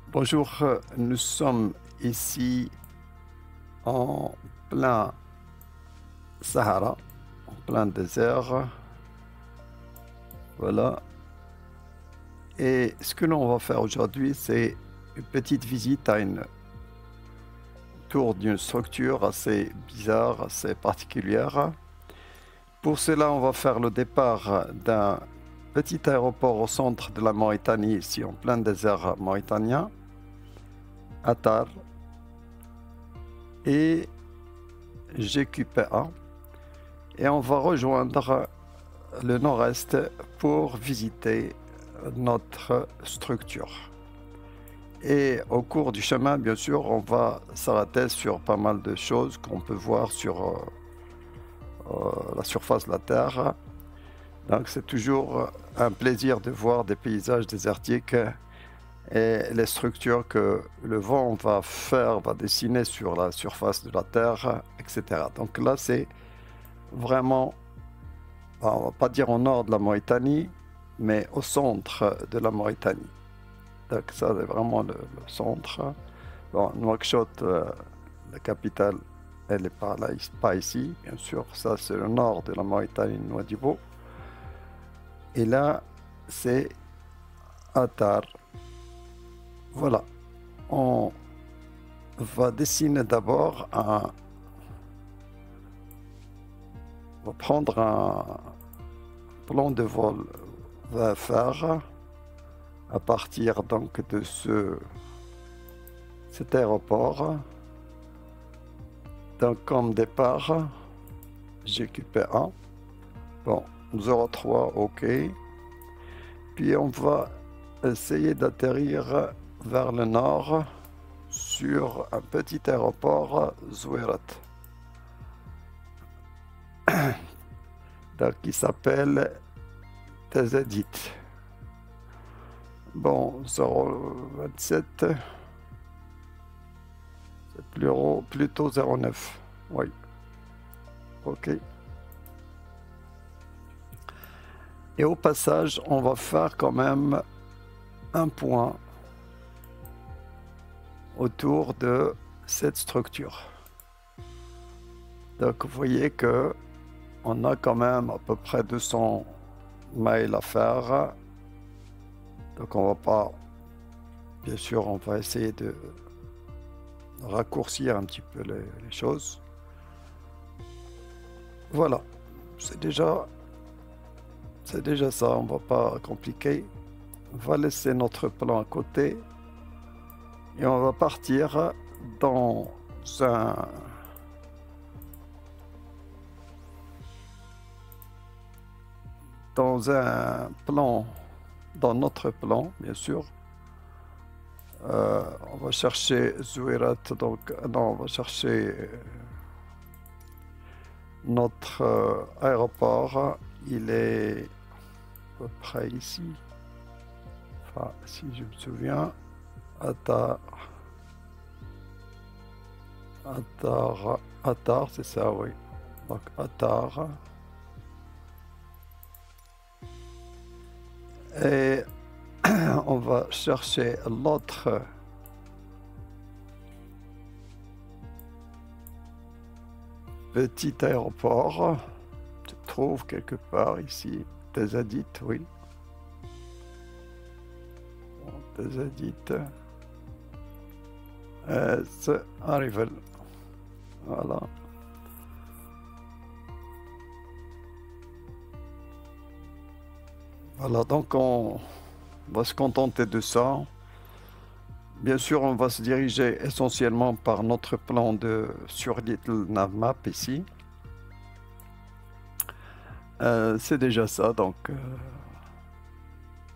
Bonjour, nous sommes ici en plein Sahara, en plein désert. Voilà. Et ce que l'on va faire aujourd'hui, c'est une petite visite à une tour d'une structure assez bizarre, assez particulière. Pour cela, on va faire le départ d'un petit aéroport au centre de la Mauritanie, ici en plein désert mauritanien, Attar, et GQPA. Et on va rejoindre le nord-est pour visiter notre structure. Et au cours du chemin, bien sûr, on va s'arrêter sur pas mal de choses qu'on peut voir sur la surface de la Terre. Donc c'est toujours un plaisir de voir des paysages désertiques et les structures que le vent va dessiner sur la surface de la Terre, etc. Donc là, c'est vraiment, on va pas dire au nord de la Mauritanie, mais au centre de la Mauritanie. Donc ça, c'est vraiment le centre. Bon, Nouakchott, la capitale, elle n'est pas là, pas ici, bien sûr. Ça, c'est le nord de la Mauritanie, Nouadhibou. Et là, c'est Attar. Voilà. On va dessiner d'abord un... On va prendre un plan de vol VFR à partir donc de cet aéroport. Donc comme départ, GQP1. Bon, 03, OK. Puis on va essayer d'atterrir vers le nord sur un petit aéroport Zouirat. Donc qui s'appelle Tazadit. Bon, 027, c'est plutôt 09. Oui. OK. Et au passage, on va faire quand même un point autour de cette structure. Donc vous voyez que on a quand même à peu près 200 miles à faire. Donc on va pas, bien sûr, on va essayer de raccourcir un petit peu les choses. Voilà, c'est déjà ça, on va pas compliquer. On va laisser notre plan à côté et on va partir dans dans notre plan, bien sûr. On va chercher Zouirat, donc non, on va chercher notre aéroport. Il est à peu près ici. Enfin, si je me souviens, Attar, c'est ça, oui. Donc Attar. Et on va chercher l'autre petit aéroport. Je trouve quelque part ici. Tazadit, oui. Tazadit. C'est Arrival. Voilà. Voilà, donc on va se contenter de ça. Bien sûr, on va se diriger essentiellement par notre plan sur Little Navmap ici. C'est déjà ça, donc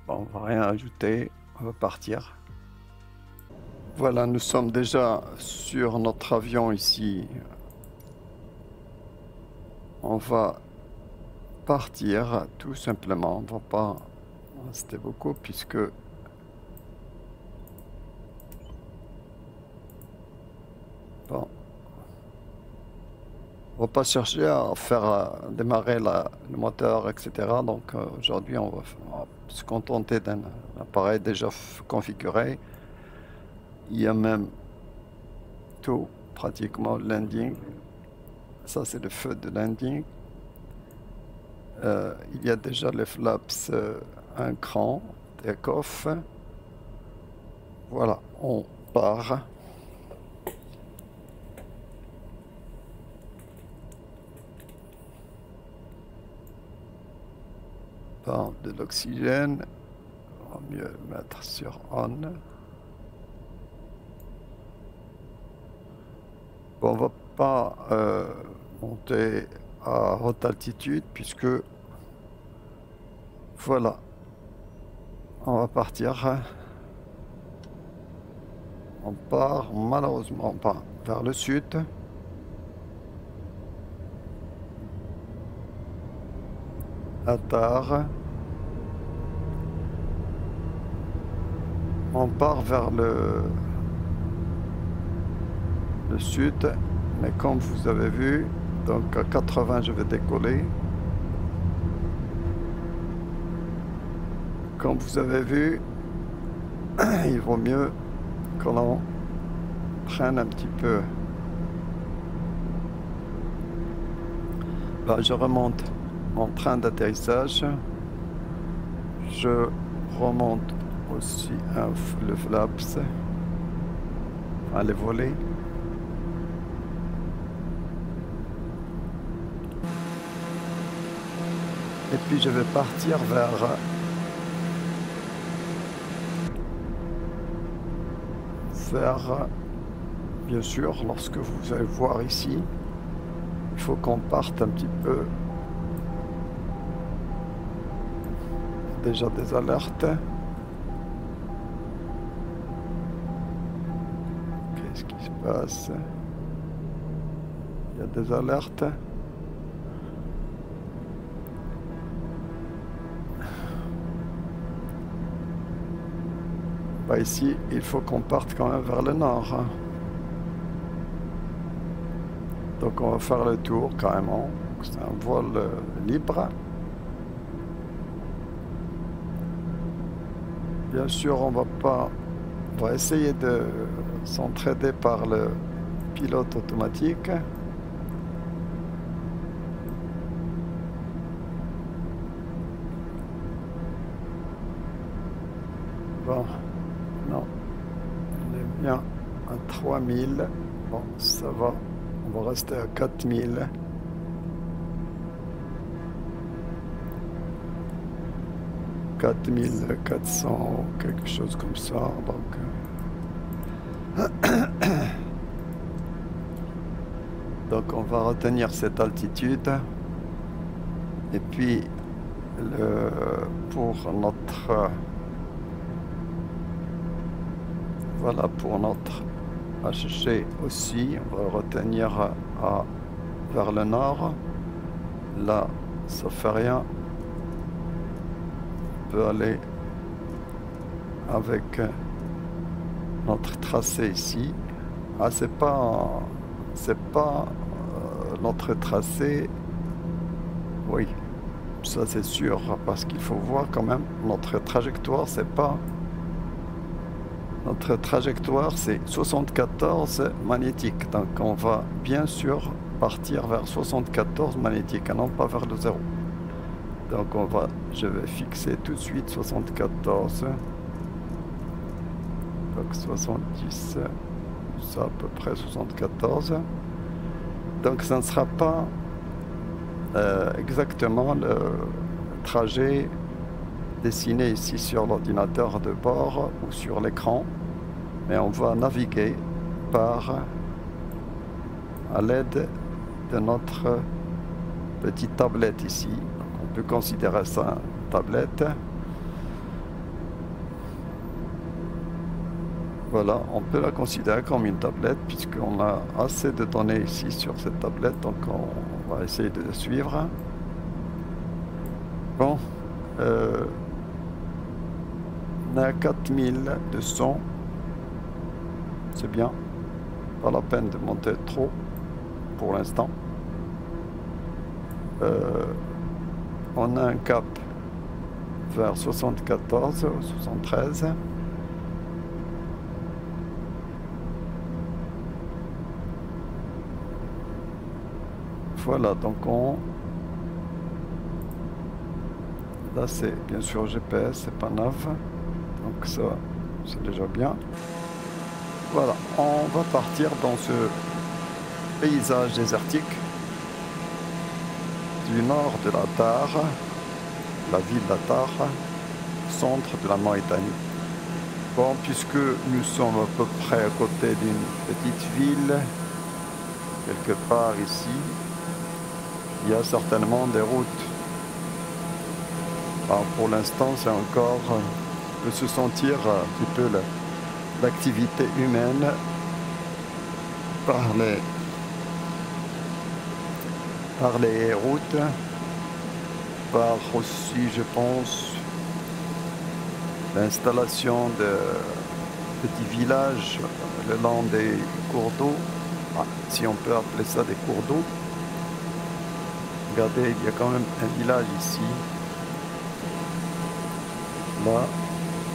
bon, on va rien ajouter, on va partir. Voilà, nous sommes déjà sur notre avion ici. On va partir tout simplement, on ne va pas rester beaucoup puisque bon, on va pas chercher à faire démarrer le moteur, etc. Donc aujourd'hui, on va se contenter d'un appareil déjà configuré. Il y a même tout, pratiquement landing. Ça, c'est le feu de landing. Il y a déjà les flaps un cran, take-off. Voilà, on part. Par de l'oxygène. On va mieux le mettre sur on. Bon, on va pas monter à haute altitude puisque voilà, on va partir. On part malheureusement pas vers le sud. Attar. On part vers le sud, mais comme vous avez vu, donc à 80 je vais décoller. Comme vous avez vu, il vaut mieux que l'on prenne un petit peu. Là, je remonte mon train d'atterrissage. Je remonte aussi le flaps, enfin les volets. Et puis je vais partir vers bien sûr, lorsque vous allez voir ici, il faut qu'on parte un petit peu. Déjà des alertes. Qu'est-ce qui se passe? Il y a des alertes. Bah ici, il faut qu'on parte quand même vers le nord. Hein. Donc on va faire le tour carrément. C'est un vol libre. Bien sûr, on va essayer de s'entraider par le pilote automatique. Bon, non, on est bien à 3000. Bon, ça va, on va rester à 4000. « 4400, quelque chose comme ça, donc on va retenir cette altitude et puis pour notre voilà, pour notre HG aussi, on va retenir vers le nord. Là, ça fait rien. Peut aller avec notre tracé ici. Ah, c'est pas notre tracé. Oui, ça c'est sûr, parce qu'il faut voir quand même notre trajectoire. C'est pas notre trajectoire, c'est 74 magnétique. Donc on va bien sûr partir vers 74 magnétique, et non pas vers le 0. Donc je vais fixer tout de suite 74. Donc 70, ça à peu près 74. Donc ça ne sera pas exactement le trajet dessiné ici sur l'ordinateur de bord ou sur l'écran, mais on va naviguer à l'aide de notre petite tablette ici. On peut considérer ça une tablette. Voilà, on peut la considérer comme une tablette puisqu'on a assez de données ici sur cette tablette, donc on va essayer de le suivre. Bon, on est à 4200, c'est bien, pas la peine de monter trop pour l'instant. On a un cap vers 74 ou 73. Voilà, donc là c'est bien sûr GPS, c'est pas nav, donc ça c'est déjà bien. Voilà, on va partir dans ce paysage désertique du nord de la Tare, la ville d'Attar, centre de la Mauritanie. Bon, puisque nous sommes à peu près à côté d'une petite ville, quelque part ici, il y a certainement des routes. Alors pour l'instant, c'est encore de se sentir un petit peu l'activité humaine par les routes, par aussi, je pense, l'installation de petits villages le long des cours d'eau, si on peut appeler ça des cours d'eau. Regardez, il y a quand même un village ici. Là,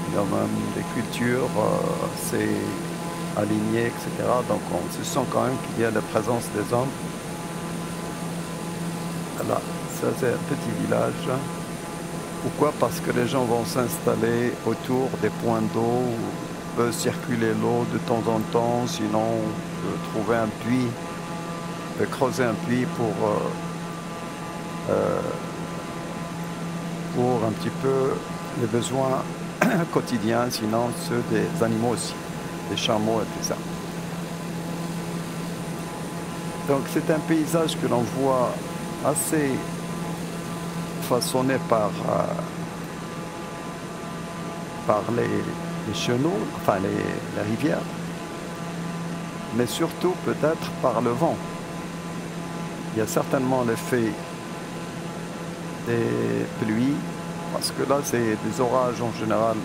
il y a même des cultures assez alignées, etc. Donc on se sent quand même qu'il y a la présence des hommes. Voilà, ça c'est un petit village. Pourquoi? Parce que les gens vont s'installer autour des points d'eau où peut circuler l'eau de temps en temps. Sinon, on peut trouver un puits, on peut creuser un puits pour un petit peu les besoins quotidiens, sinon ceux des animaux aussi, des chameaux et tout ça. Donc c'est un paysage que l'on voit assez façonné par les chenaux, enfin les rivières, mais surtout peut-être par le vent. Il y a certainement l'effet des pluies, parce que là c'est des orages en général.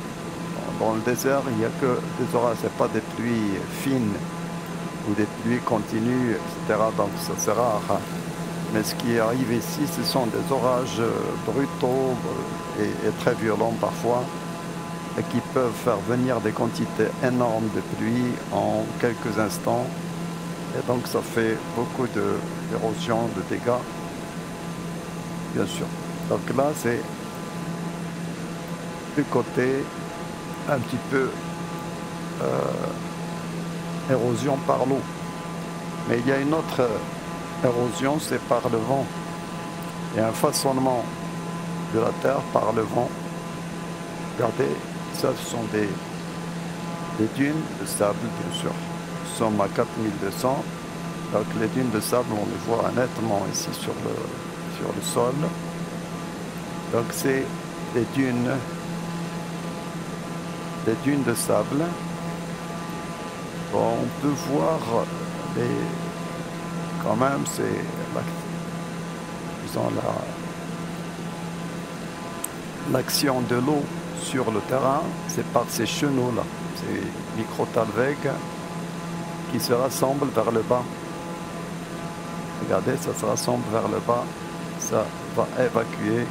Dans le désert, il n'y a que des orages, ce n'est pas des pluies fines ou des pluies continues, etc. Donc ça c'est rare. Mais ce qui arrive ici, ce sont des orages brutaux et très violents parfois, et qui peuvent faire venir des quantités énormes de pluie en quelques instants. Et donc ça fait beaucoup d'érosion, de dégâts, bien sûr. Donc là, c'est du côté un petit peu érosion par l'eau. Mais il y a une autre érosion, c'est par le vent. Il y a un façonnement de la terre par le vent. Regardez, ça ce sont des dunes de sable, bien sûr. Nous sommes à 4200. Donc les dunes de sable, on les voit nettement ici sur le sol. Donc c'est des dunes de sable. Bon, on peut voir quand même, c'est l'action de l'eau sur le terrain, c'est par ces chenaux-là, ces microtalwegs qui se rassemblent vers le bas. Regardez, ça se rassemble vers le bas, ça va évacuer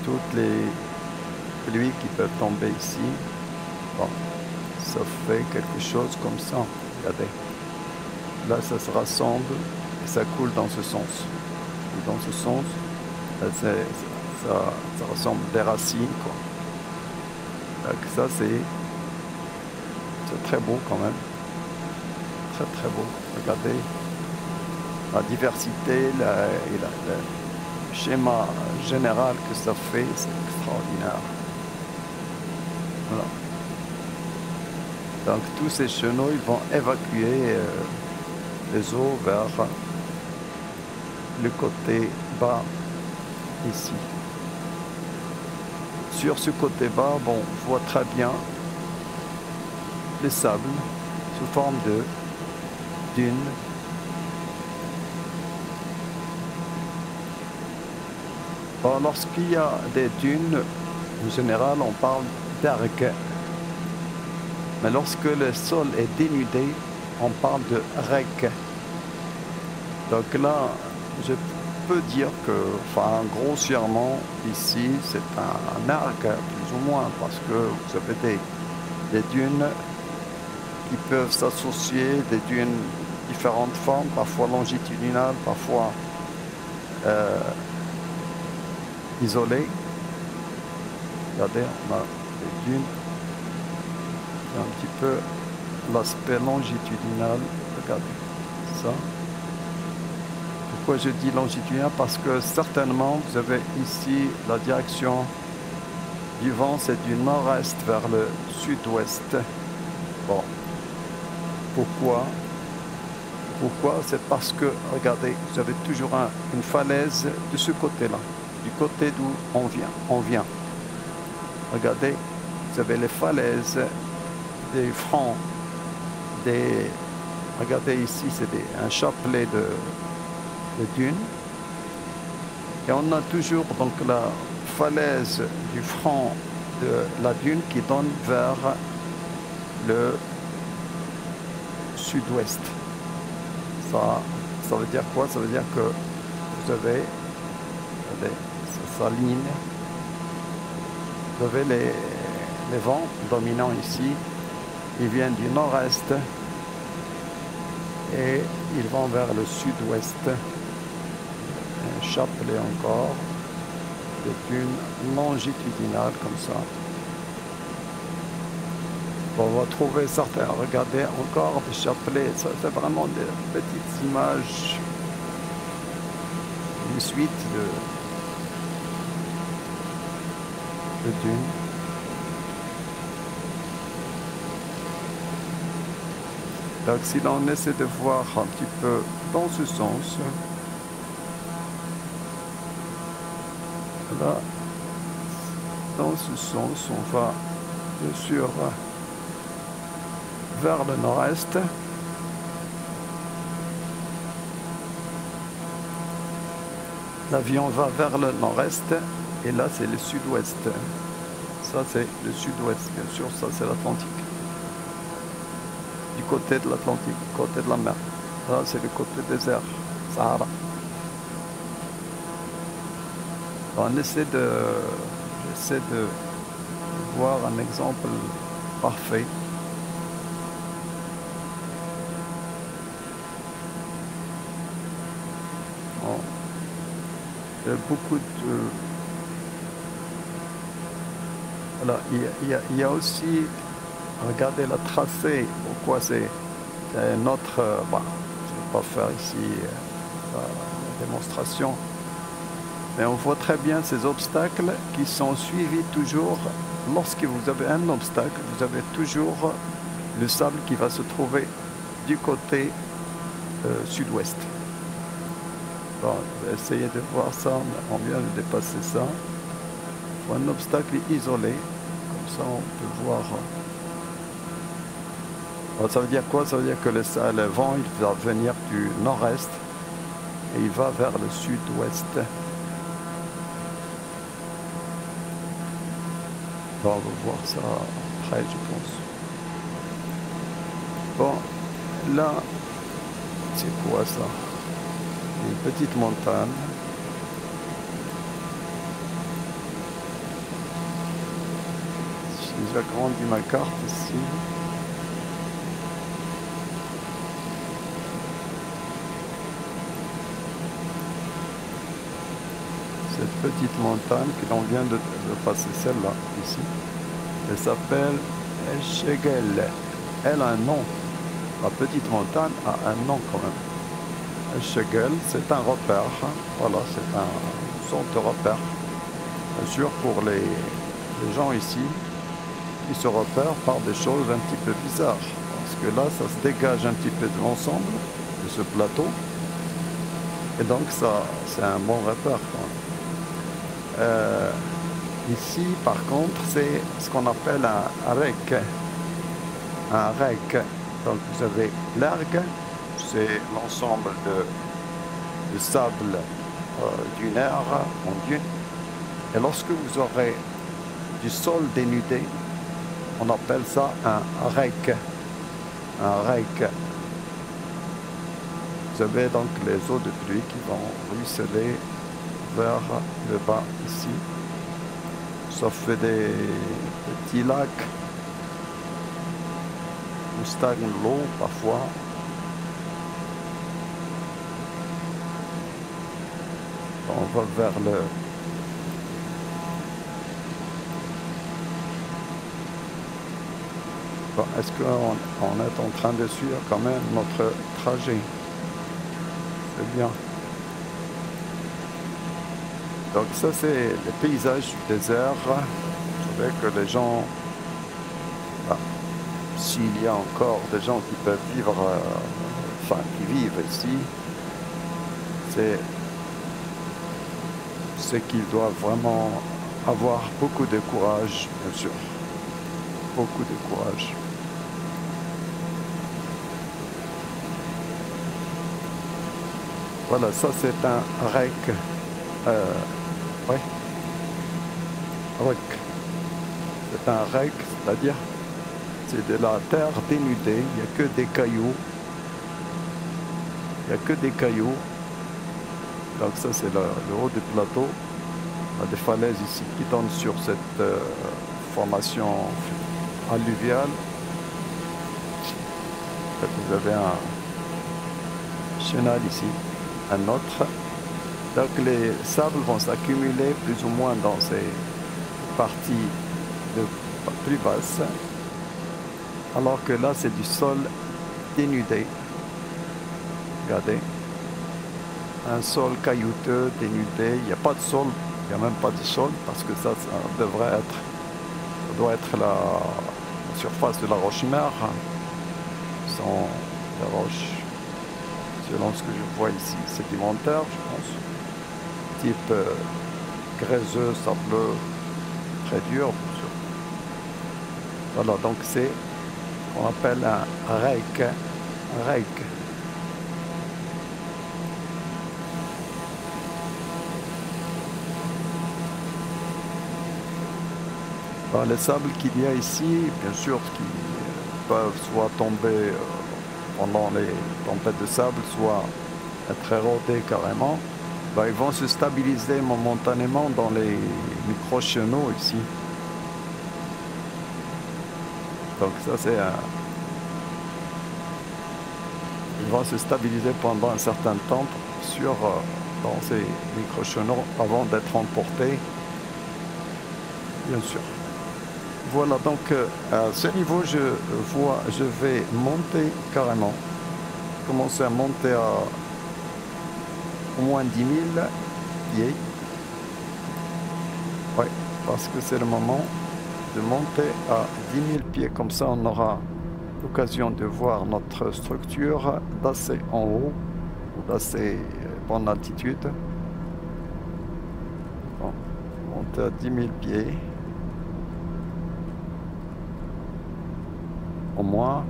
toutes les pluies qui peuvent tomber ici. Bon, ça fait quelque chose comme ça, regardez. Là, ça se rassemble et ça coule dans ce sens. Et dans ce sens, ça ressemble des racines, quoi. Donc ça, c'est très beau quand même. Très très beau. Regardez la diversité et le schéma général que ça fait, c'est extraordinaire. Voilà. Donc tous ces chenaux, ils vont évacuer les eaux vers le côté bas ici. Sur ce côté bas, bon, on voit très bien les sables sous forme de dunes. Bon, lorsqu'il y a des dunes, en général, on parle d'arc. Mais lorsque le sol est dénudé, on parle de rec. Donc là, je peux dire que, enfin, grossièrement, ici, c'est un arc, plus ou moins, parce que vous avez des dunes qui peuvent s'associer, des dunes de différentes formes, parfois longitudinales, parfois isolées. Regardez, on a des dunes. Un petit peu l'aspect longitudinal. Regardez ça. Pourquoi je dis longitudinal? Parce que certainement vous avez ici la direction du vent, c'est du nord-est vers le sud-ouest. Bon, pourquoi? C'est parce que, regardez, vous avez toujours une falaise de ce côté-là, du côté d'où on vient. Regardez, vous avez les falaises, des fronts, regardez ici, c'est un chapelet de dunes. Et on a toujours donc la falaise du front de la dune qui donne vers le sud-ouest. Ça veut dire quoi? Ça veut dire que vous avez, ça s'aligne, vous avez les vents dominants ici, ils viennent du nord-est et ils vont vers le sud-ouest. Un chapelet encore de dunes longitudinales comme ça. On va trouver certains, regardez encore des chapelets, ça c'est vraiment des petites images, une suite de dunes. Donc si l'on essaie de voir un petit peu dans ce sens, là, dans ce sens, on va bien sûr vers le nord-est. L'avion va vers le nord-est et là c'est le sud-ouest. Ça c'est le sud-ouest, bien sûr, ça c'est l'Atlantique. Du côté de l'Atlantique, du côté de la mer. Là c'est le côté désert, Sahara. J'essaie de voir un exemple parfait. Bon. Il y a beaucoup de... Voilà, il y a aussi, regardez la tracée, pourquoi c'est notre... bon, je ne vais pas faire ici la démonstration, mais on voit très bien ces obstacles qui sont suivis toujours. Lorsque vous avez un obstacle, vous avez toujours le sable qui va se trouver du côté sud-ouest. Bon, je vais essayer de voir ça, on vient de dépasser ça. Il faut un obstacle isolé, comme ça on peut voir. Alors, ça veut dire quoi? Ça veut dire que le vent il va venir du nord-est et il va vers le sud-ouest. Bon, on va voir ça après, je pense. Bon, là, c'est quoi ça? Une petite montagne. J'ai agrandi ma carte ici. Cette petite montagne que l'on vient de passer, celle-là, ici, elle s'appelle Eshegel. Elle a un nom. La petite montagne a un nom quand même. Eshegel, c'est un repère. Voilà, c'est un sorte de repère. Bien sûr, pour les gens ici, ils se repèrent par des choses un petit peu bizarres. Parce que là, ça se dégage un petit peu de l'ensemble de ce plateau. Et donc, ça, c'est un bon repère quand même. Ici, par contre, c'est ce qu'on appelle un rec. Un rec. Donc, vous avez l'ergue, c'est l'ensemble de sable dunaire en dune. Et lorsque vous aurez du sol dénudé, on appelle ça un rec. Un rec. Vous avez donc les eaux de pluie qui vont ruisseler vers le bas ici. Ça fait des petits lacs où stagne l'eau parfois. va vers le... Bon, est-ce qu'on est en train de suivre quand même notre trajet? C'est bien. Donc ça, c'est le paysage du désert. Je savais que les gens... bah, s'il y a encore des gens qui peuvent vivre, enfin qui vivent ici, c'est qu'ils doivent vraiment avoir beaucoup de courage, bien sûr. Beaucoup de courage. Voilà, ça c'est un rec. Ouais, rec. C'est un rec, c'est-à-dire c'est de la terre dénudée, il n'y a que des cailloux. Il n'y a que des cailloux. Donc ça c'est le haut du plateau. On a des falaises ici qui donnent sur cette formation alluviale. Vous avez un chenal ici, un autre. Donc les sables vont s'accumuler plus ou moins dans ces parties plus basses. Alors que là c'est du sol dénudé. Regardez. Un sol caillouteux, dénudé. Il n'y a pas de sol. Il n'y a même pas de sol parce que ça devrait être... Ça doit être la surface de la roche-mère. Sans la roche, selon ce que je vois ici, sédimentaire, je pense. Type gréseux, sableux, très dur, bien sûr. Voilà, donc c'est ce qu'on appelle un rake. Un rake. Les sables qu'il y a ici, bien sûr, qui peuvent soit tomber pendant les tempêtes de sable, soit être érodés carrément, ils vont se stabiliser momentanément dans les micro-chenaux ici. Donc ça c'est un... Ils vont se stabiliser pendant un certain temps dans ces micro-chenaux avant d'être emportés, bien sûr. Voilà, donc à ce niveau, je vais monter carrément, commencer à monter à au moins 10 000 pieds. Oui, parce que c'est le moment de monter à 10 000 pieds, comme ça on aura l'occasion de voir notre structure d'assez en haut, ou d'assez bonne altitude. Bon, monter à 10 000 pieds. Au moins.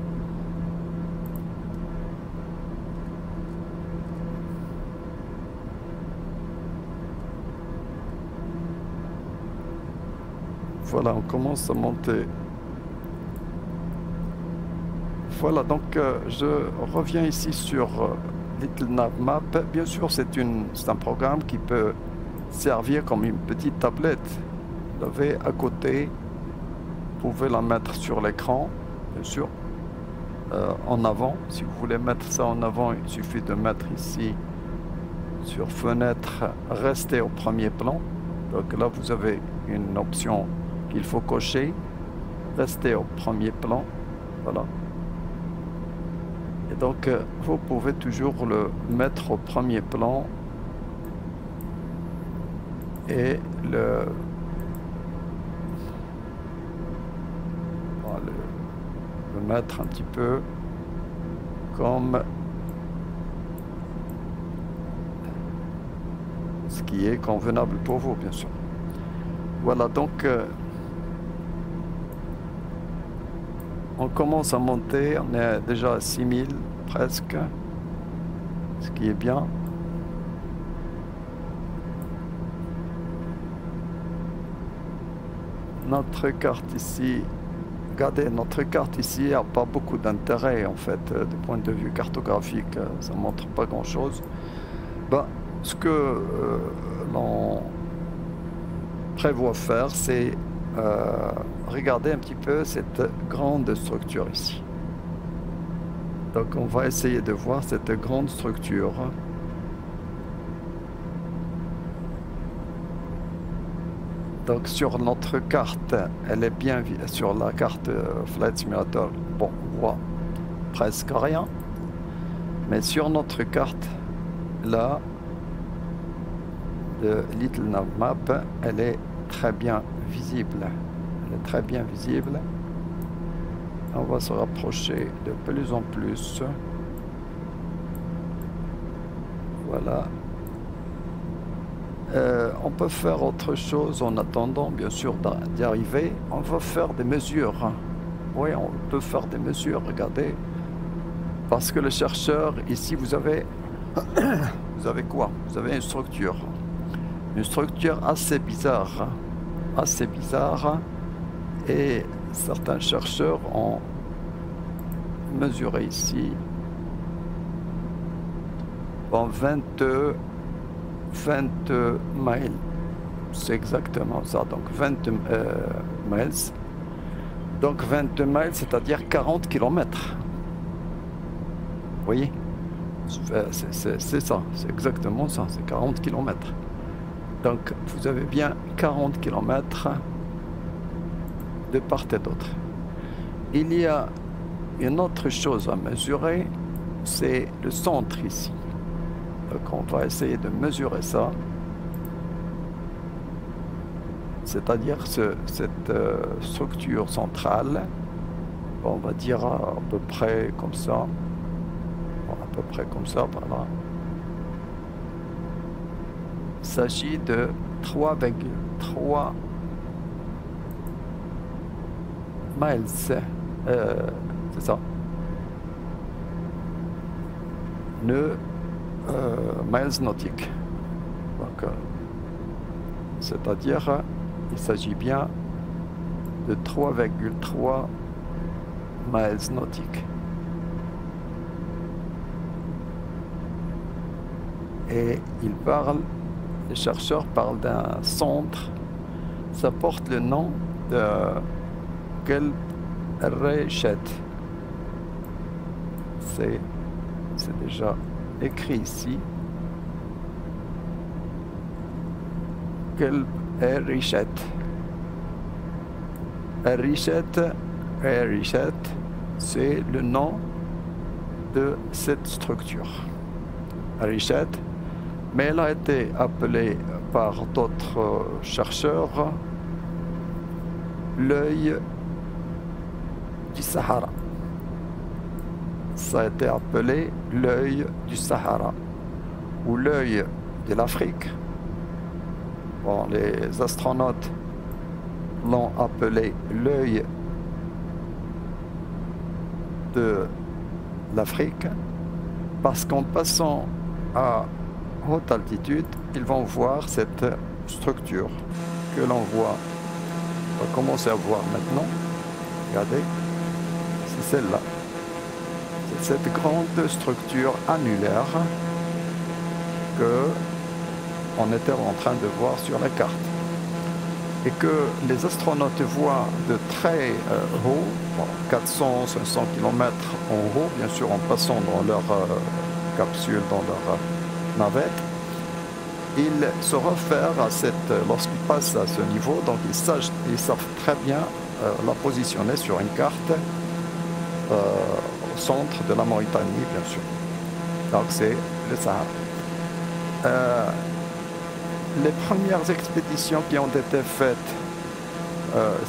Voilà, on commence à monter. Voilà, donc je reviens ici sur Little Navmap. Bien sûr, c'est un programme qui peut servir comme une petite tablette. Vous l'avez à côté, vous pouvez la mettre sur l'écran. Bien sûr, en avant. Si vous voulez mettre ça en avant, il suffit de mettre ici sur fenêtre, rester au premier plan. Donc là, vous avez une option qu'il faut cocher, rester au premier plan. Voilà. Et donc, vous pouvez toujours le mettre au premier plan et le mettre un petit peu comme ce qui est convenable pour vous, bien sûr. Voilà, donc on commence à monter, on est déjà à 6000 presque, ce qui est bien. Notre carte ici, regardez, notre carte ici n'a pas beaucoup d'intérêt en fait, du point de vue cartographique, ça ne montre pas grand-chose. Ce que l'on prévoit faire, c'est regarder un petit peu cette grande structure ici. Donc on va essayer de voir cette grande structure. Donc sur notre carte, elle est bien sur la carte Flight Simulator. Bon, on voit presque rien. Mais sur notre carte, là, de Little Nav Map, elle est très bien visible. Elle est très bien visible. On va se rapprocher de plus en plus. Voilà. On peut faire autre chose en attendant, bien sûr, d'y arriver. On va faire des mesures. Oui, on peut faire des mesures, regardez. Parce que le chercheur, ici, vous avez quoi? Vous avez une structure. Une structure assez bizarre. Assez bizarre. Et certains chercheurs ont mesuré ici. Bon, 22 miles. C'est exactement ça. Donc 20 miles. Donc 22 miles, c'est-à-dire 40 km. Vous voyez? C'est ça. C'est exactement ça. C'est 40 km. Donc vous avez bien 40 km de part et d'autre. Il y a une autre chose à mesurer, c'est le centre ici. Donc on va essayer de mesurer ça. C'est-à-dire cette structure centrale, on va dire à peu près comme ça. Bon, à peu près comme ça, par là. Il s'agit de 3,3 miles. C'est ça. Miles nautiques. Donc, c'est-à-dire, il s'agit bien de 3,3 miles nautiques. Et les chercheurs parlent d'un centre. Ça porte le nom de Kelb Reshet. C'est déjà écrit ici. Kelb Reshet. Reshet, c'est le nom de cette structure. Reshet, mais elle a été appelée par d'autres chercheurs l'œil du Sahara. Ça a été appelé l'œil du Sahara ou l'œil de l'Afrique. Bon, les astronautes l'ont appelé l'œil de l'Afrique parce qu'en passant à haute altitude, ils vont voir cette structure que l'on voit. On va commencer à voir maintenant. Regardez, c'est celle-là. C'est cette grande structure annulaire que on était en train de voir sur la carte. Et que les astronautes voient de très haut, 400-500 km en haut, bien sûr en passant dans leur capsule, dans leur navette. Ils se réfèrent à lorsqu'ils passent à ce niveau, donc ils savent très bien la positionner sur une carte au centre de la Mauritanie, bien sûr. Donc c'est le Sahara. Les premières expéditions qui ont été faites,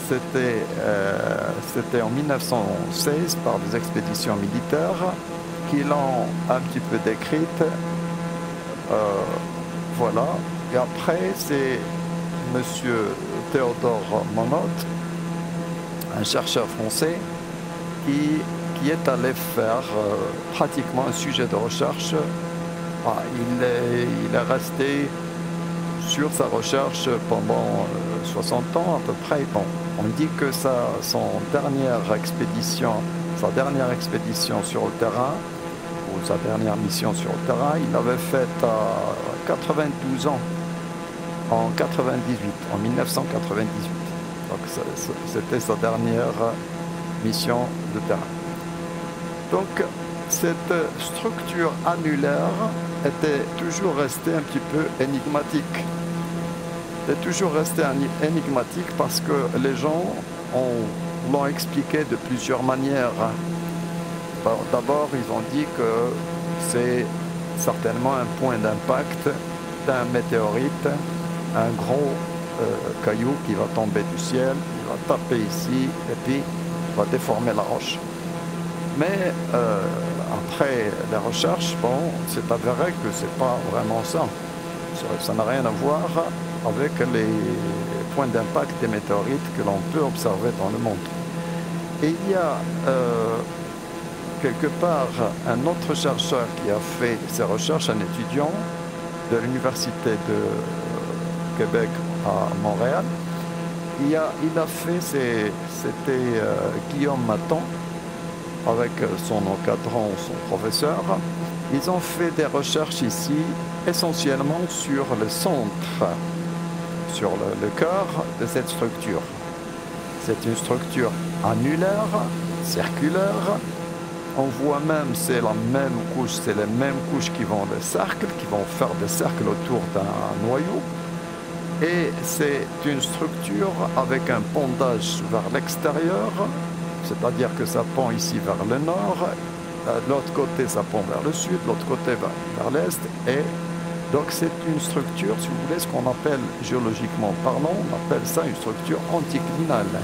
c'était en 1916 par des expéditions militaires qui l'ont un petit peu décrite. Voilà. Et après, c'est monsieur Théodore Monod, un chercheur français, qui est allé faire pratiquement un sujet de recherche. Il est resté sur sa recherche pendant 60 ans à peu près. Bon, on dit que sa dernière expédition sur le terrain, ou sa dernière mission sur le terrain, il l'avait faite à 92 ans, en 1998. Donc c'était sa dernière mission de terrain. Donc cette structure annulaire était toujours restée un petit peu énigmatique. est toujours resté énigmatique parce que les gens l'ont expliqué de plusieurs manières. D'abord, ils ont dit que c'est certainement un point d'impact d'un météorite, un gros caillou qui va tomber du ciel, il va taper ici et puis va déformer la roche. Mais après les recherches, bon, c'est avéré que c'est pas vraiment ça. Ça n'a rien à voir avec les points d'impact des météorites que l'on peut observer dans le monde. Et il y a quelque part un autre chercheur qui a fait ses recherches, un étudiant de l'Université de Québec à Montréal. Il a fait, c'était Guillaume Maton, avec son encadrant, son professeur. Ils ont fait des recherches ici, essentiellement sur le centre, sur le cœur de cette structure. C'est une structure annulaire, circulaire. On voit même, c'est la même couche, c'est les mêmes couches qui vont faire des cercles autour d'un noyau. Et c'est une structure avec un pondage vers l'extérieur, c'est-à-dire que ça pend ici vers le nord, de l'autre côté ça pend vers le sud, de l'autre côté vers l'est. Et donc c'est une structure, si vous voulez, ce qu'on appelle géologiquement parlant, on appelle ça une structure anticlinale.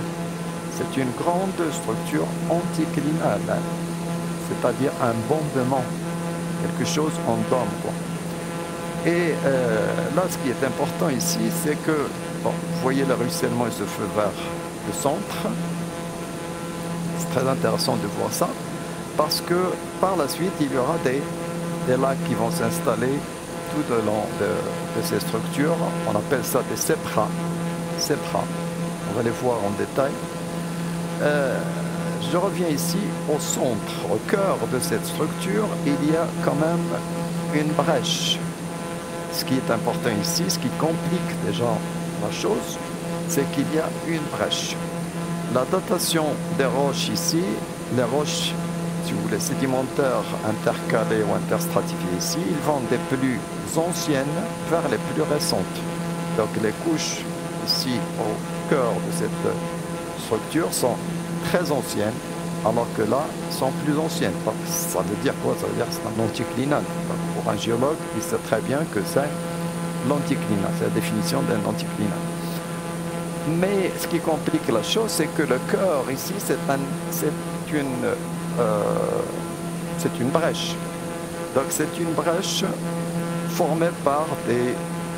C'est une grande structure anticlinale, c'est-à-dire un bombement, quelque chose en dôme, quoi. Et là, ce qui est important ici, c'est que, bon, vous voyez le ruissellement, il se fait vers le centre. C'est très intéressant de voir ça, parce que par la suite, il y aura des lacs qui vont s'installer tout au long de ces structures. On appelle ça des sépras. On va les voir en détail. Je reviens ici au centre, au cœur de cette structure. Il y a quand même une brèche. Ce qui est important ici, ce qui complique déjà la chose, c'est qu'il y a une brèche. La datation des roches ici, les roches, si vous voulez, sédimentaires intercalées ou interstratifiées ici, ils vont des plus anciennes vers les plus récentes. Donc les couches ici au cœur de cette structure sont très anciennes, alors que là sont plus anciennes. Donc, ça veut dire quoi? Ça veut dire que c'est un anticlinal. Donc, pour un géologue, il sait très bien que c'est l'anticlinal, c'est la définition d'un anticlinal. Mais ce qui complique la chose, c'est que le cœur ici, c'est une brèche. Donc c'est une brèche formée par des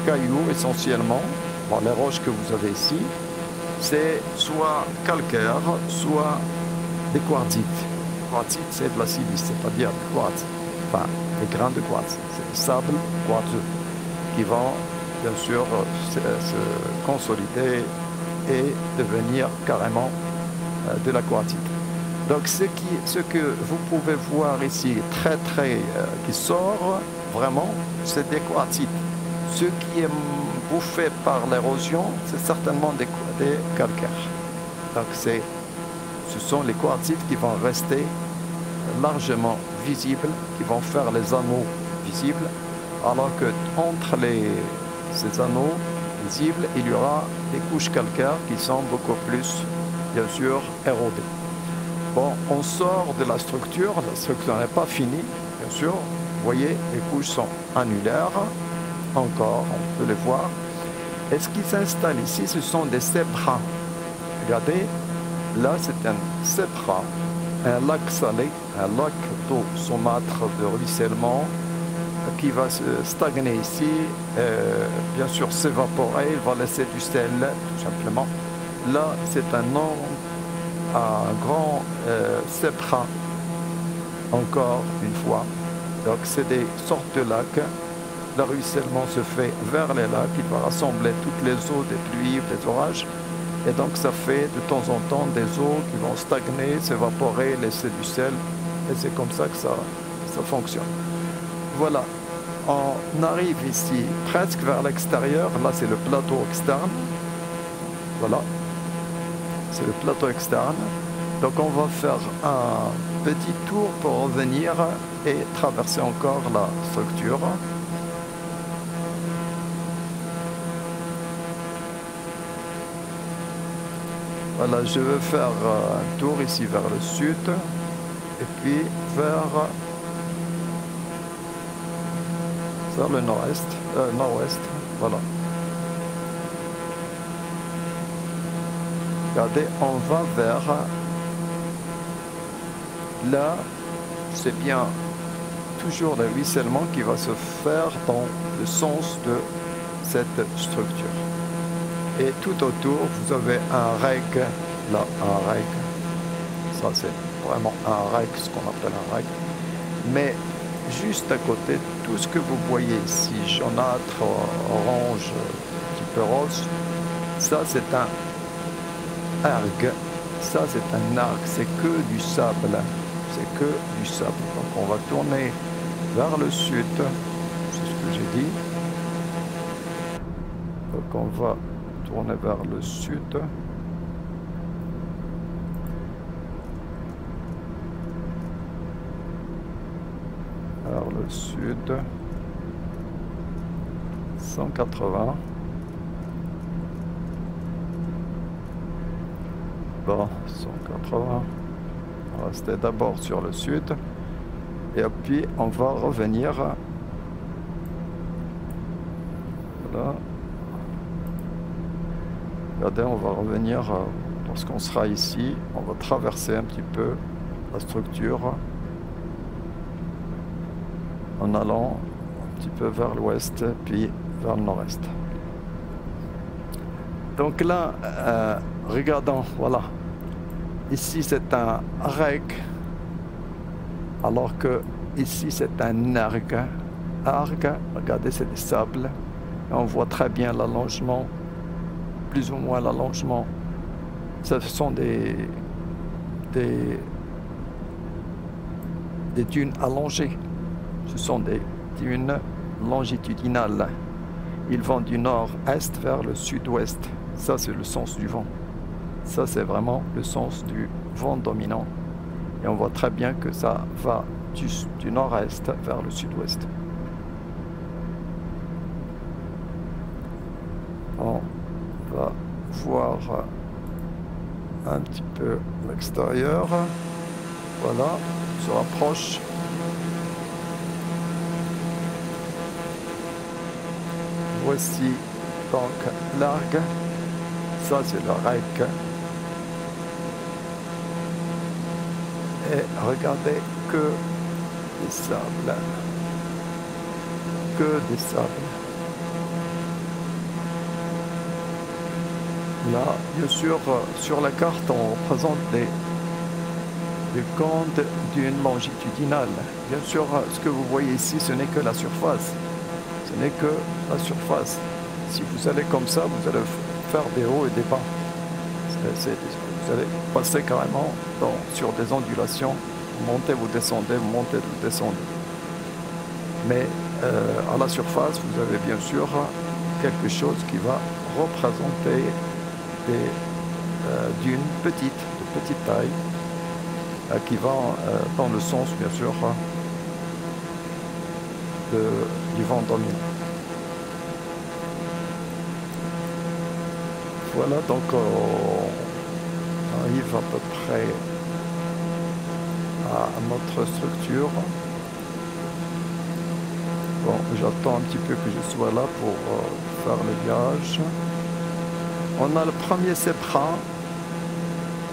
cailloux essentiellement. Bon, les roches que vous avez ici, c'est soit calcaire, soit des quartzites. Quartzite, c'est de la silice, c'est-à-dire du quartz, enfin des grains de quartz. C'est du sable quartzeux qui vont bien sûr se consolider et devenir carrément de la quartzite. Donc ce que vous pouvez voir ici qui sort vraiment, c'est des quartzites. Ce qui est bouffé par l'érosion, c'est certainement des calcaires. Donc ce sont les quartzites qui vont rester largement visibles, qui vont faire les anneaux visibles, alors que entre ces anneaux visibles, il y aura des couches calcaires qui sont beaucoup plus, bien sûr, érodées. Bon, on sort de la structure n'est pas finie, bien sûr. Vous voyez, les couches sont annulaires, encore, on peut les voir. Et ce qui s'installe ici, ce sont des sépras. Regardez, là c'est un sépra, un lac salé, un lac d'eau saumâtre de ruissellement qui va se stagner ici, bien sûr s'évaporer, il va laisser du sel tout simplement. Là c'est un grand sépra, encore une fois. Donc c'est des sortes de lacs. Le ruissellement se fait vers les lacs, il va rassembler toutes les eaux des pluies, des orages. Et donc ça fait de temps en temps des eaux qui vont stagner, s'évaporer, laisser du sel. Et c'est comme ça que ça fonctionne. Voilà, on arrive ici presque vers l'extérieur. Là c'est le plateau externe. Voilà, c'est le plateau externe. Donc on va faire un petit tour pour revenir et traverser encore la structure. Voilà, je vais faire un tour ici vers le sud et puis vers le nord-est, nord-ouest, voilà. Regardez, on va vers là, c'est bien toujours le ruissellement qui va se faire dans le sens de cette structure. Et tout autour, vous avez un reg, là, un reg. Ça, c'est vraiment un reg, ce qu'on appelle un reg. Mais juste à côté, tout ce que vous voyez ici, jaunâtre, orange, un petit peu rose, ça, c'est un argue. Ça, c'est un arc, c'est que du sable. C'est que du sable. Donc, on va tourner vers le sud. C'est ce que j'ai dit. Donc, on va tourner vers le sud. Vers le sud. 180. Bon, 180. On va rester d'abord sur le sud. Et puis, on va revenir. Voilà. Regardez, on va revenir, lorsqu'on sera ici, on va traverser un petit peu la structure en allant un petit peu vers l'ouest, puis vers le nord-est. Donc là, regardons, voilà. Ici, c'est un reg, alors que ici, c'est un argue. Argue, regardez, c'est des sables. Et on voit très bien l'allongement, plus ou moins l'allongement. Ce sont des dunes allongées. Ce sont des dunes longitudinales. Ils vont du nord-est vers le sud-ouest. Ça, c'est le sens du vent. Ça, c'est vraiment le sens du vent dominant. Et on voit très bien que ça va du nord-est vers le sud-ouest. On va voir un petit peu l'extérieur. Voilà, on se rapproche. Voici donc l'argue. Ça, c'est le reg. Et regardez que des sables. Que des sables. Là, bien sûr, sur la carte, on représente des cônes d'une longitudinale. Bien sûr, ce que vous voyez ici, ce n'est que la surface. Ce n'est que la surface. Si vous allez comme ça, vous allez faire des hauts et des bas. Vous allez passer carrément sur des ondulations. Vous montez, vous descendez, vous montez, vous descendez. Mais à la surface, vous avez bien sûr quelque chose qui va représenter d'une de petite taille, qui va dans le sens, bien sûr, du vent dominant. Voilà, donc on arrive à peu près à notre structure. Bon, j'attends un petit peu que je sois là pour faire le virage. On a le premier sépra.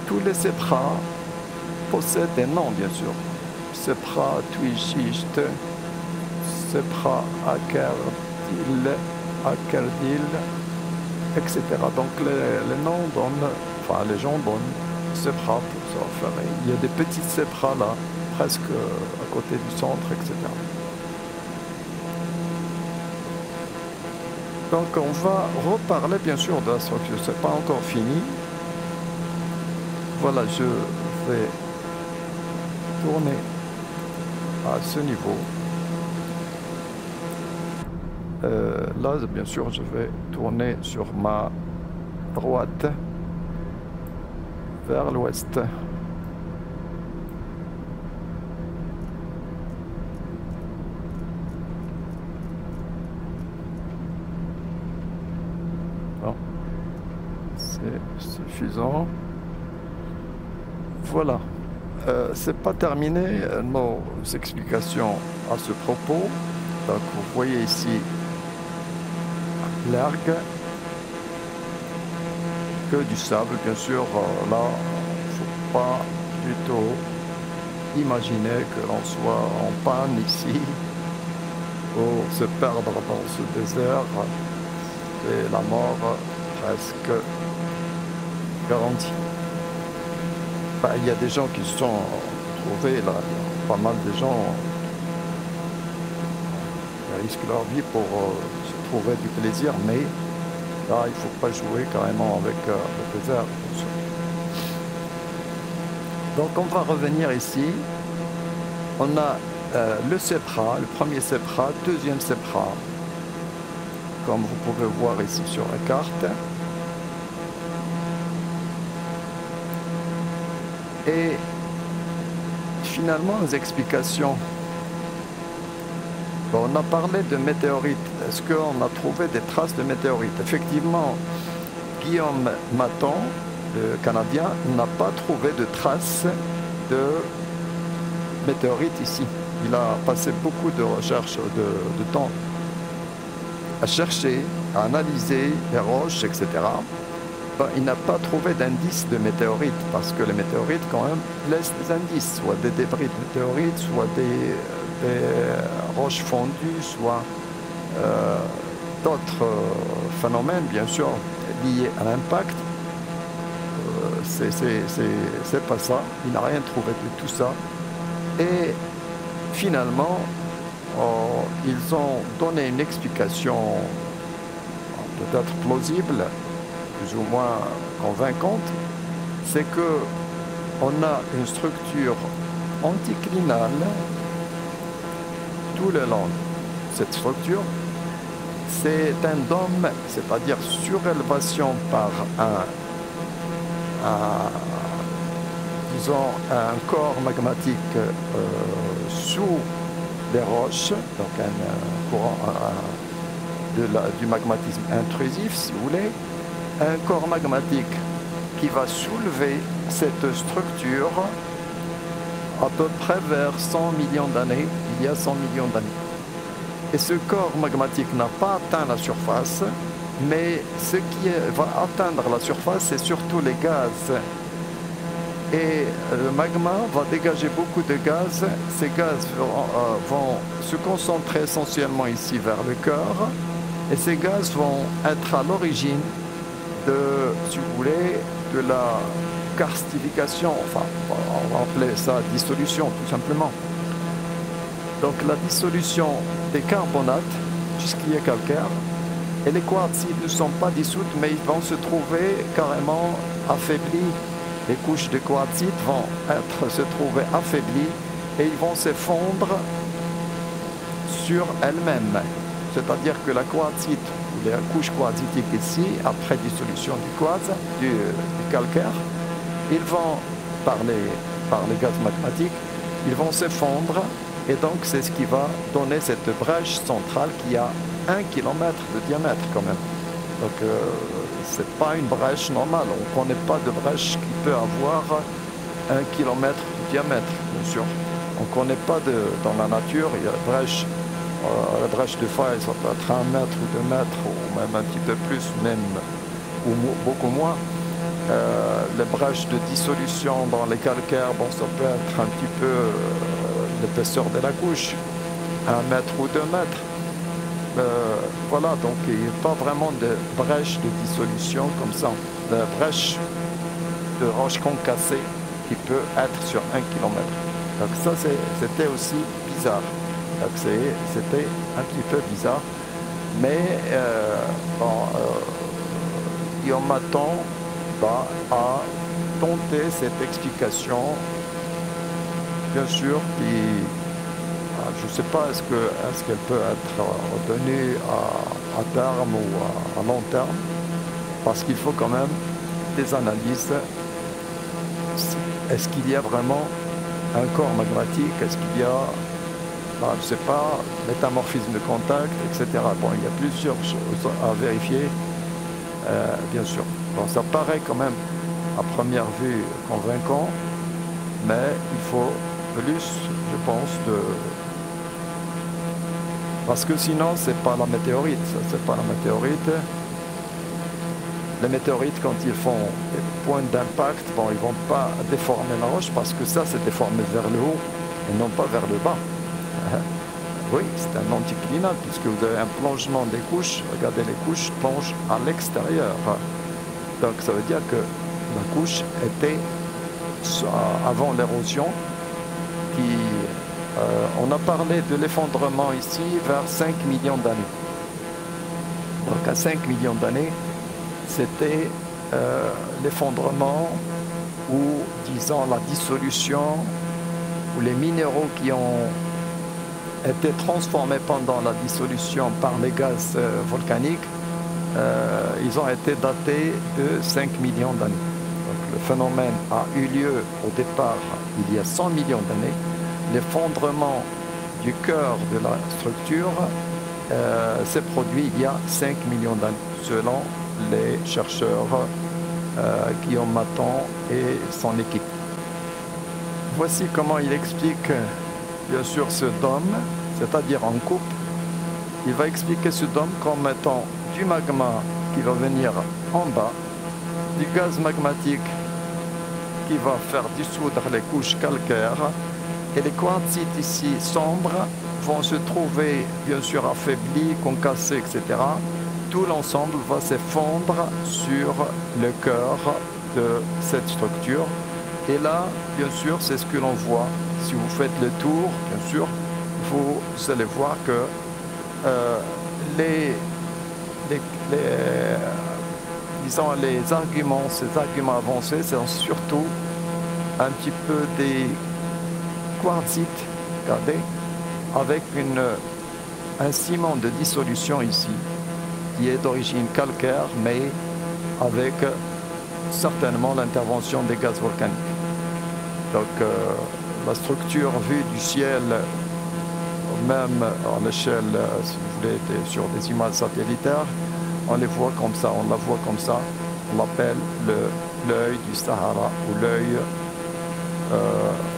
Tous les sépras possèdent des noms, bien sûr. Sépra twischiste, sépra akerdil, etc. Donc les noms donnent, enfin les gens donnent sépra pour ça. Enfin, il y a des petites sépras là, presque à côté du centre, etc. Donc on va reparler bien sûr de la structure, c'est pas encore fini. Voilà, je vais tourner à ce niveau. Là, bien sûr, je vais tourner sur ma droite vers l'ouest. Bon, c'est suffisant. voilà. C'est pas terminé nos explications à ce propos. Donc vous voyez ici l'ergue, que du sable, bien sûr. Là, il ne faut pas du tout imaginer que l'on soit en panne ici ou se perdre dans ce désert. C'est la mort presque garantie. Enfin, il y a des gens qui se sont trouvés là, il y a pas mal de gens qui risquent leur vie pour se trouver du plaisir, mais là, il ne faut pas jouer carrément avec le désert. Donc on va revenir ici. On a le Sephra, le premier Sephra, deuxième Sephra, comme vous pouvez voir ici sur la carte. Et finalement, les explications. Bon, on a parlé de météorites. Est-ce qu'on a trouvé des traces de météorites? Effectivement, Guillaume Maton, le Canadien, n'a pas trouvé de traces de météorites ici. Il a passé beaucoup de recherches, de temps à chercher, à analyser les roches, etc. Ben, il n'a pas trouvé d'indices de météorites, parce que les météorites, quand même, laissent des indices, soit des débris de météorites, soit des roches fondues, soit d'autres phénomènes, bien sûr, liés à l'impact. C'est pas ça, il n'a rien trouvé de tout ça. Et finalement, ils ont donné une explication peut-être plausible, plus ou moins convaincante, c'est que on a une structure anticlinale tout le long. Cette structure, c'est un dôme, c'est-à-dire surélévation par disons, un corps magmatique sous les roches, donc un courant du magmatisme intrusif, si vous voulez, un corps magmatique qui va soulever cette structure à peu près vers 100 millions d'années, il y a 100 millions d'années. Et ce corps magmatique n'a pas atteint la surface, mais ce qui va atteindre la surface, c'est surtout les gaz. Et le magma va dégager beaucoup de gaz. Ces gaz vont se concentrer essentiellement ici vers le cœur. Et ces gaz vont être à l'origine de, si vous voulez, de la karstification. Enfin, on va appeler ça dissolution, tout simplement. Donc la dissolution des carbonates, puisqu'il est calcaire, et les quartzites ne sont pas dissoutes, mais ils vont se trouver carrément affaiblis. Les couches de quartzite vont se trouver affaiblies et ils vont s'effondrer sur elles-mêmes. C'est-à-dire que la quartzite, ou la couche quartzitique ici, après dissolution du quartz, du calcaire, ils vont, par les gaz magmatiques, ils vont s'effondrer et donc c'est ce qui va donner cette brèche centrale qui a 1 km de diamètre quand même. Donc c'est pas une brèche normale, on ne connaît pas de brèche qui peut avoir 1 km de diamètre, bien sûr. On ne connaît pas dans la nature, il y a la brèche de faille, ça peut être 1 mètre ou 2 mètres, ou même un petit peu plus, même, ou beaucoup moins. Les brèches de dissolution dans les calcaires, bon, ça peut être un petit peu l'épaisseur de la couche, 1 mètre ou 2 mètres. Voilà, donc il n'y a pas vraiment de brèche de dissolution comme ça, de brèche de roche concassée qui peut être sur 1 km. Donc ça, c'était aussi bizarre. Donc c'était un petit peu bizarre. Mais Guillaume Maton a tenté cette explication, bien sûr, qui... Je ne sais pas, est-ce qu'elle peut être retenue à terme ou à long terme, parce qu'il faut quand même des analyses. Est-ce qu'il y a vraiment un corps magmatique? Est-ce qu'il y a, je ne sais pas, métamorphisme de contact, etc. Bon, il y a plusieurs choses à vérifier, bien sûr. Bon, ça paraît quand même, à première vue, convaincant, mais il faut plus, je pense, parce que sinon c'est pas la météorite, c'est pas la météorite. Les météorites, quand ils font des points d'impact, bon, ils vont pas déformer la roche parce que ça c'est déformé vers le haut et non pas vers le bas. Oui, c'est un anticlinal puisque vous avez un plongement des couches. Regardez, les couches plongent à l'extérieur. Donc ça veut dire que la couche était avant l'érosion. On a parlé de l'effondrement ici vers 5 millions d'années. Donc à 5 millions d'années, c'était l'effondrement ou disons la dissolution ou les minéraux qui ont été transformés pendant la dissolution par les gaz volcaniques, ils ont été datés de 5 millions d'années. Donc le phénomène a eu lieu au départ il y a 100 millions d'années. L'effondrement du cœur de la structure s'est produit il y a 5 millions d'années, selon les chercheurs Guillaume Maton et son équipe. Voici comment il explique bien sûr ce dôme, c'est-à-dire en coupe. Il va expliquer ce dôme comme étant du magma qui va venir en bas, du gaz magmatique qui va faire dissoudre les couches calcaires, et les quartzites ici sombres vont se trouver bien sûr affaiblis, concassés, etc. Tout l'ensemble va s'effondrer sur le cœur de cette structure. Et là, bien sûr, c'est ce que l'on voit. Si vous faites le tour, bien sûr, vous allez voir que disons, les arguments, ces arguments avancés, sont surtout un petit peu des quartzites, regardez, avec un ciment de dissolution ici, qui est d'origine calcaire, mais avec certainement l'intervention des gaz volcaniques. Donc la structure vue du ciel, même à l'échelle, si vous voulez, sur des images satellitaires, on les voit comme ça, on la voit comme ça. On l'appelle l'œil du Sahara ou l'œil.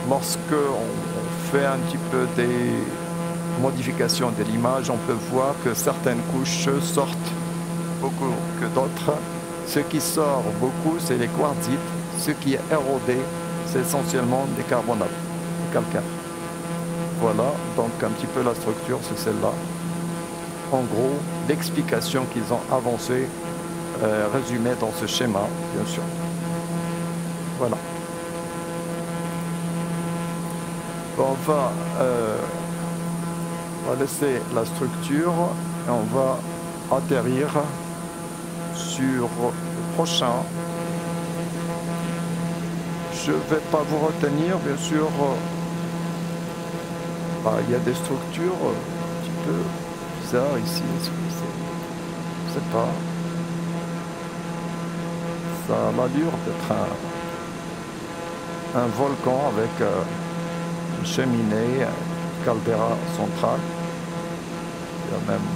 Lorsque on fait un petit peu des modifications de l'image, on peut voir que certaines couches sortent beaucoup que d'autres. Ce qui sort beaucoup, c'est les quartzites. Ce qui est érodé, c'est essentiellement des carbonates, des calcaires. Voilà, donc un petit peu la structure, c'est celle-là. En gros, l'explication qu'ils ont avancée, résumée dans ce schéma, bien sûr. Voilà. Bon, on va laisser la structure et on va atterrir sur le prochain. Je ne vais pas vous retenir, bien sûr. Il y a des structures un petit peu bizarres ici. Je ne sais pas. Ça a l'allure d'être un volcan avec une cheminée, une caldeira centrale. Il y a même.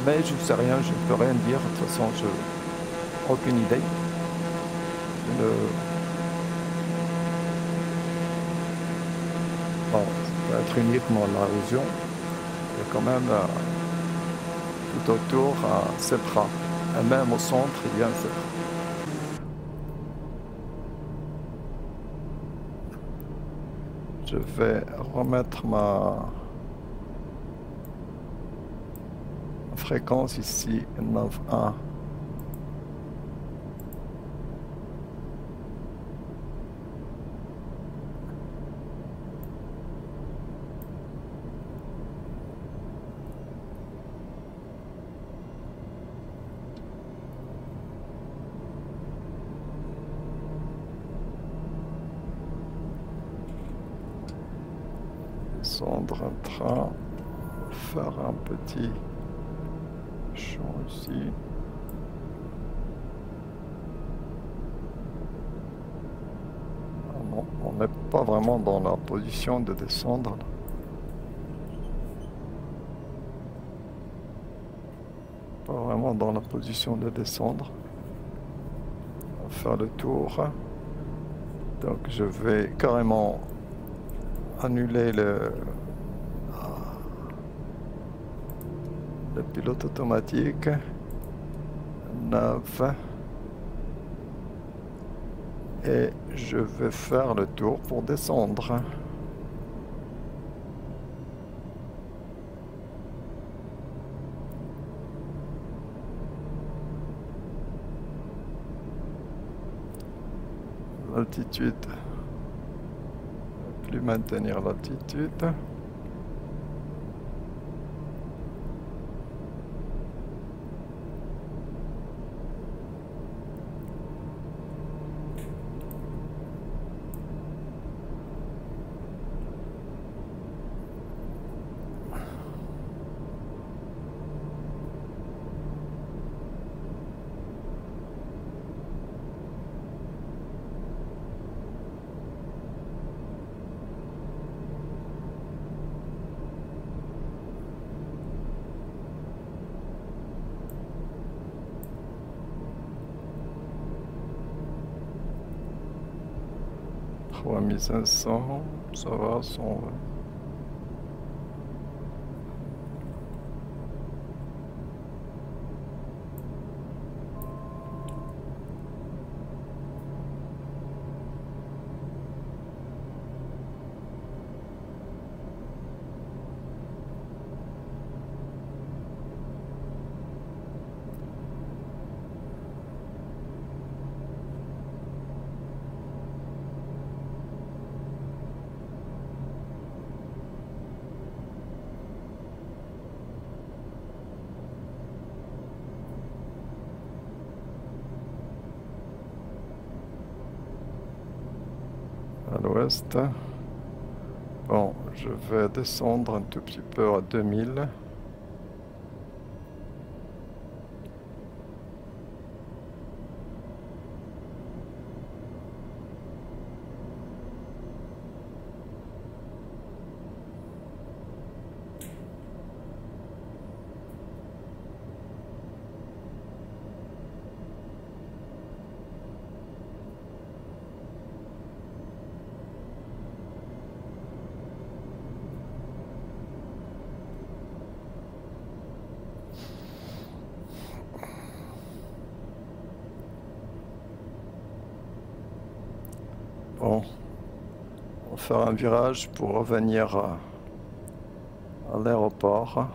Mais je ne sais rien, je ne peux rien dire. De toute façon, je n'ai aucune idée. Bon, ça peut être uniquement l'érosion. Il y a quand même tout autour un sépra. Et même au centre, il y a un sépra. Je vais remettre ma fréquence ici, 9.1. Descendre un train, faire un petit champ ici. Non, on n'est pas vraiment dans la position de descendre. Pas vraiment dans la position de descendre. On va faire le tour. Donc je vais carrément annuler le pilote automatique. 9. Et je vais faire le tour pour descendre. L'altitude. Plus maintenir l'altitude. Trois mille cinq cents, ça va, 120. À l'ouest. Bon, je vais descendre un tout petit peu à 2000. Bon, on va faire un virage pour revenir à l'aéroport.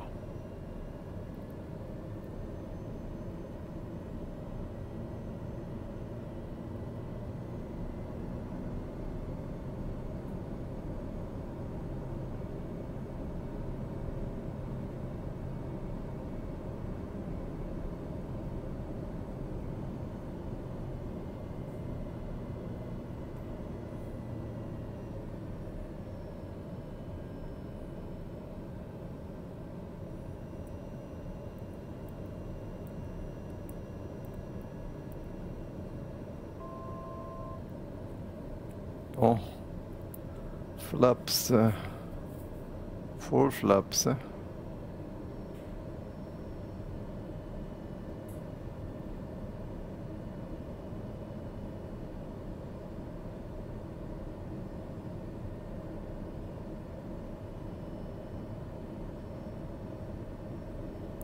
Bon, flaps, full flaps.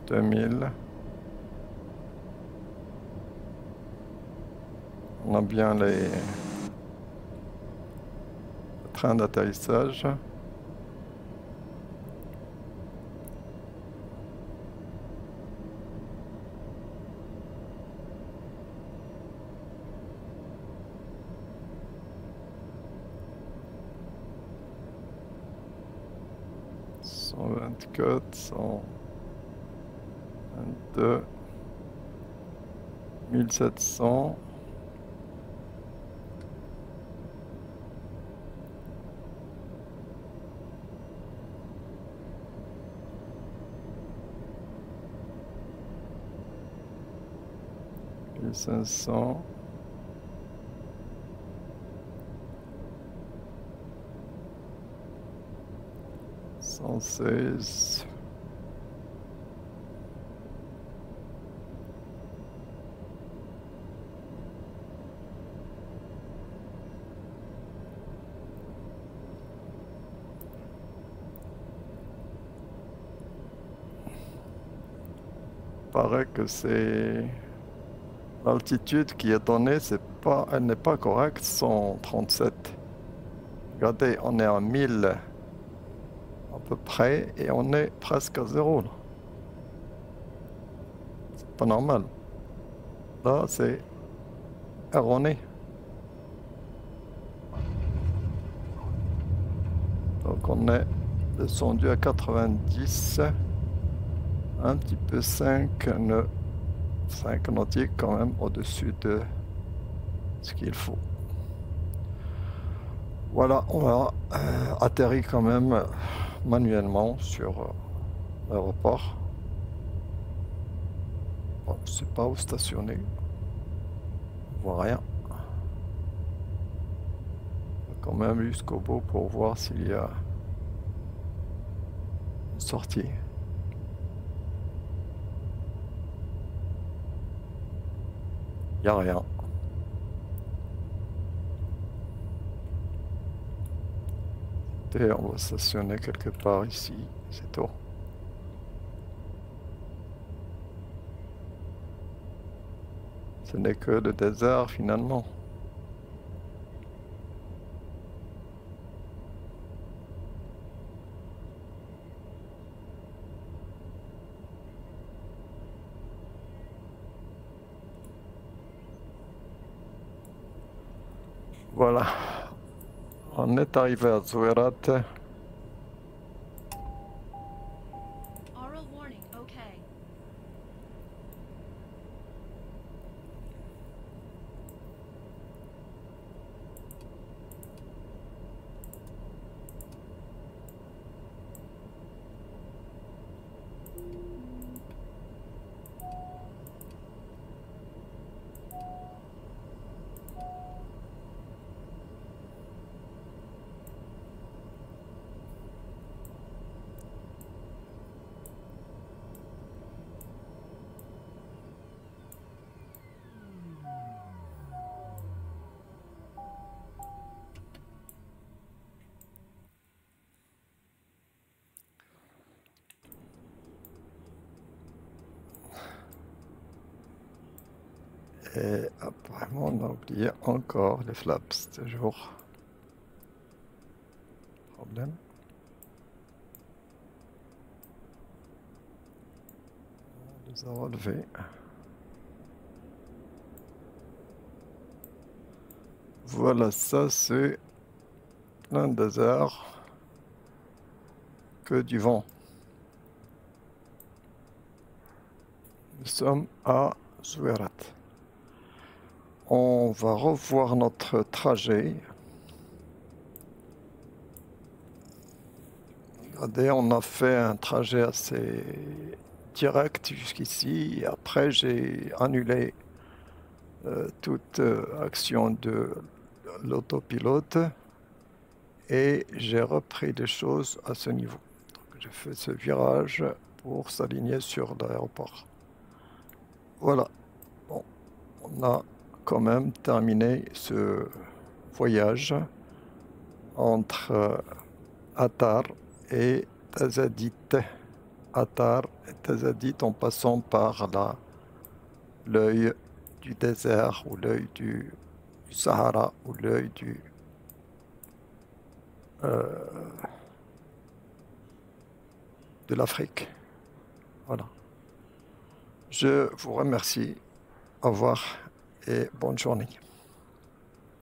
Deux mille. On a bien les trains d'atterrissage. Cent 124, 122, 1700. Et 500. Cent 16. paraît que c'est l'altitude qui est donnée, elle n'est pas correcte, 137. Regardez, on est à 1000 à peu près et on est presque à zéro là. C'est pas normal. Là, c'est erroné. Donc on est descendu à 90, un petit peu 5 nautiques quand même au-dessus de ce qu'il faut. Voilà, on a atterri quand même manuellement sur l'aéroport. Bon, je ne sais pas où stationner. On voit rien. Quand même jusqu'au bout pour voir s'il y a une sortie. Il n'y a rien. Et on va stationner quelque part ici, c'est tout. Ce n'est que le désert finalement. Voilà, on est arrivé à Zouerat. Aural warning, okay. Et apparemment, on a oublié encore les flaps, toujours. Problème. On les a relevés. Voilà, ça c'est plein désert, que du vent. Nous sommes à Zouerat. On va revoir notre trajet. Regardez, on a fait un trajet assez direct jusqu'ici. Après, j'ai annulé toute action de l'autopilote et j'ai repris les choses à ce niveau. Donc, j'ai fait ce virage pour s'aligner sur l'aéroport. Voilà. Bon, on a quand même terminé ce voyage entre Attar et Tazadit. Attar et Tazadit en passant par l'œil du désert ou l'œil du Sahara ou l'œil de l'Afrique. Voilà. Je vous remercie. Au revoir et bonne journée.